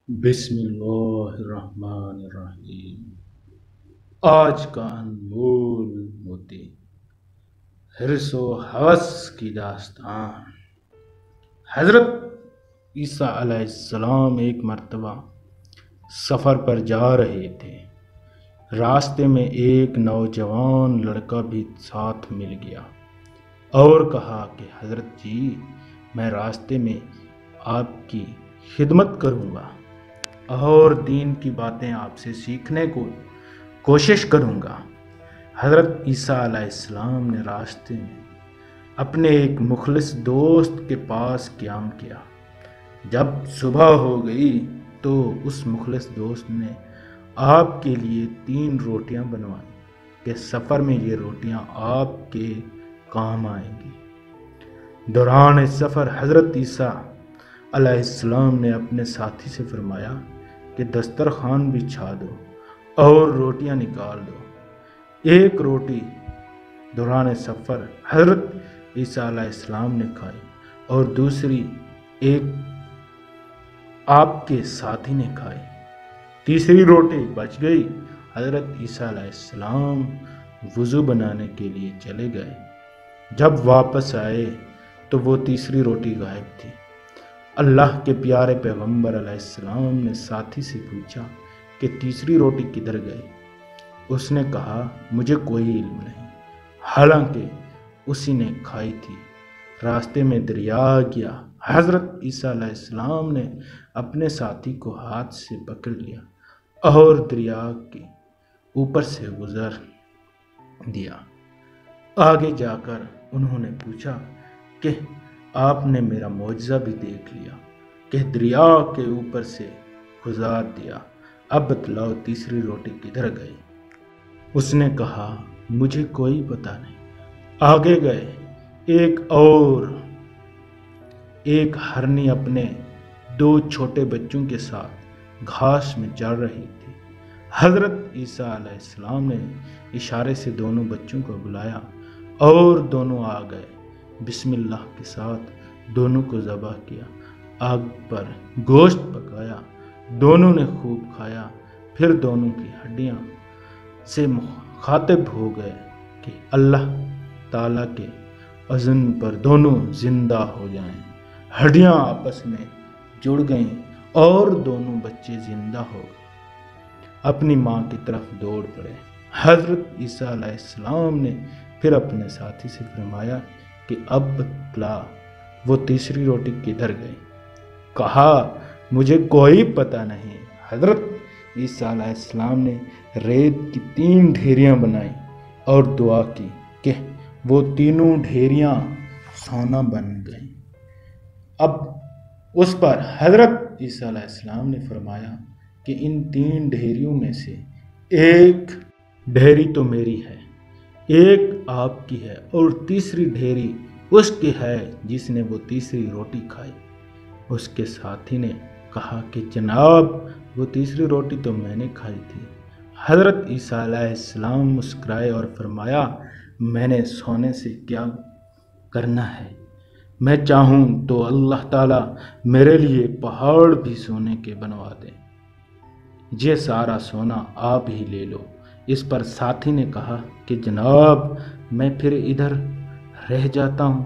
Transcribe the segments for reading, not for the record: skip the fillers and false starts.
بسم اللہ الرحمن الرحیم۔ آج کا انمول موتی، حرص و حوث کی داستان۔ حضرت عیسیٰ علیہ السلام ایک مرتبہ سفر پر جا رہے تھے۔ راستے میں ایک نوجوان لڑکا بھی ساتھ مل گیا اور کہا کہ حضرت جی، میں راستے میں آپ کی خدمت کروں گا اور دین کی باتیں آپ سے سیکھنے کو کوشش کروں گا۔ حضرت عیسیٰ علیہ السلام نے راستے میں اپنے ایک مخلص دوست کے پاس قیام کیا۔ جب صبح ہو گئی تو اس مخلص دوست نے آپ کے لیے 3 روٹیاں بنوائیں کہ سفر میں یہ روٹیاں آپ کے کام آئیں گی۔ دوران سفر حضرت عیسیٰ علیہ السلام نے اپنے ساتھی سے فرمایا کہ دسترخوان بچھا دو اور روٹیاں نکال دو۔ ایک روٹی دوران سفر حضرت عیسیٰ علیہ السلام نے کھائی اور دوسری ایک آپ کے ساتھی نے کھائی۔ تیسری روٹی بچ گئی۔ حضرت عیسیٰ علیہ السلام وضو بنانے کے لیے چلے گئے۔ جب واپس آئے تو وہ تیسری روٹی غائب تھی۔ اللہ کے پیارے پیغمبر علیہ السلام نے ساتھی سے پوچھا کہ تیسری روٹی کدھر گئی؟ اس نے کہا مجھے کوئی علم نہیں، حالانکہ اسی نے کھائی تھی۔ راستے میں دریا آ گیا۔ حضرت عیسیٰ علیہ السلام نے اپنے ساتھی کو ہاتھ سے پکڑ لیا اور دریا کے اوپر سے گزر دیا۔ آگے جا کر انہوں نے پوچھا کہ آپ نے میرا معجزہ بھی دیکھ لیا کہ دریا کے اوپر سے گزار دیا، اب بتلاؤ تیسری روٹی کدھر گئی؟ اس نے کہا مجھے کوئی پتہ نہیں۔ آگے گئے، ایک ہرنی اپنے 2 چھوٹے بچوں کے ساتھ گھاس میں چر رہی تھی۔ حضرت عیسیٰ علیہ السلام نے اشارے سے دونوں بچوں کو بلایا اور دونوں آ گئے۔ بسم اللہ کے ساتھ دونوں کو ذبح کیا، آگ پر گوشت پکایا، دونوں نے خوب کھایا۔ پھر دونوں کی ہڈیاں سے مخاطب ہو گئے کہ اللہ تعالیٰ کے اذن پر دونوں زندہ ہو جائیں۔ ہڈیاں آپس میں جڑ گئیں اور دونوں بچے زندہ ہو گئے۔ اپنی ماں کی طرف دوڑ پڑے۔ حضرت عیسیٰ علیہ السلام نے پھر اپنے ساتھی سے فرمایا کہ اب بتلا وہ تیسری روٹی کدھر گئی؟ کہا مجھے کوئی پتہ نہیں۔ حضرت عیسیٰ علیہ السلام نے ریت کی 3 ڈھیریاں بنائیں اور دعا کی کہ وہ تینوں ڈھیریاں سونا بن گئیں۔ اب اس پر حضرت عیسیٰ علیہ السلام نے فرمایا کہ ان 3 ڈھیریوں میں سے ایک ڈھیری تو میری ہے، ایک آپ کی ہے اور تیسری ڈھیری اس کی ہے جس نے وہ تیسری روٹی کھائی۔ اس کے ساتھی نے کہا کہ جناب وہ تیسری روٹی تو میں نے کھائی تھی۔ حضرت عیسیٰ علیہ السلام مسکرائے اور فرمایا میں نے سونے سے کیا کرنا ہے؟ میں چاہوں تو اللہ تعالیٰ میرے لیے پہاڑ بھی سونے کے بنوا دے، یہ سارا سونا آپ ہی لے لو۔ اس پر ساتھی نے کہا کہ جناب میں پھر ادھر رہ جاتا ہوں۔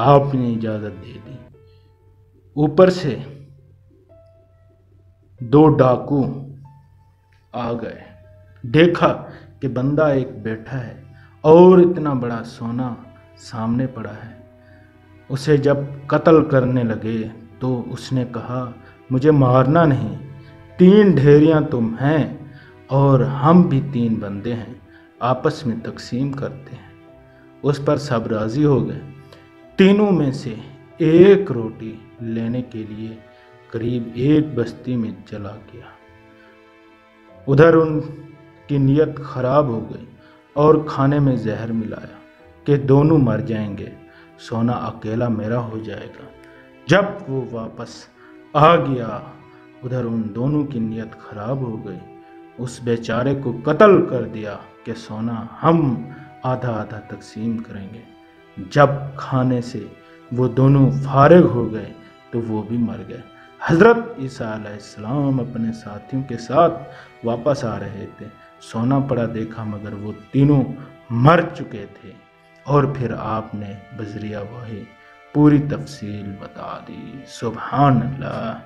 آپ نے اجازت دے دی۔ اوپر سے 2 ڈاکو آ گئے۔ دیکھا کہ بندہ ایک بیٹھا ہے اور اتنا بڑا سونا سامنے پڑا ہے۔ اسے جب قتل کرنے لگے تو اس نے کہا مجھے مارنا نہیں، 3 ڈھیریاں تم ہیں اور ہم بھی 3 بندے ہیں، آپس میں تقسیم کرتے ہیں۔ اس پر سب راضی ہو گئے۔ تینوں میں سے ایک روٹی لینے کے لیے قریب ایک بستی میں چلا گیا۔ ادھر ان کی نیت خراب ہو گئی اور کھانے میں زہر ملایا کہ دونوں مر جائیں گے، سونا اکیلا میرا ہو جائے گا۔ جب وہ واپس آ گیا ادھر ان دونوں کی نیت خراب ہو گئی، اس بیچارے کو قتل کر دیا کہ سونا ہم آدھا آدھا تقسیم کریں گے۔ جب کھانے سے وہ دونوں فارغ ہو گئے تو وہ بھی مر گئے۔ حضرت عیسیٰ علیہ السلام اپنے ساتھیوں کے ساتھ واپس آ رہے تھے، سونا پڑا دیکھا مگر وہ تینوں مر چکے تھے، اور پھر آپ نے بذریعہ وحی پوری تفصیل بتا دی۔ سبحان اللہ۔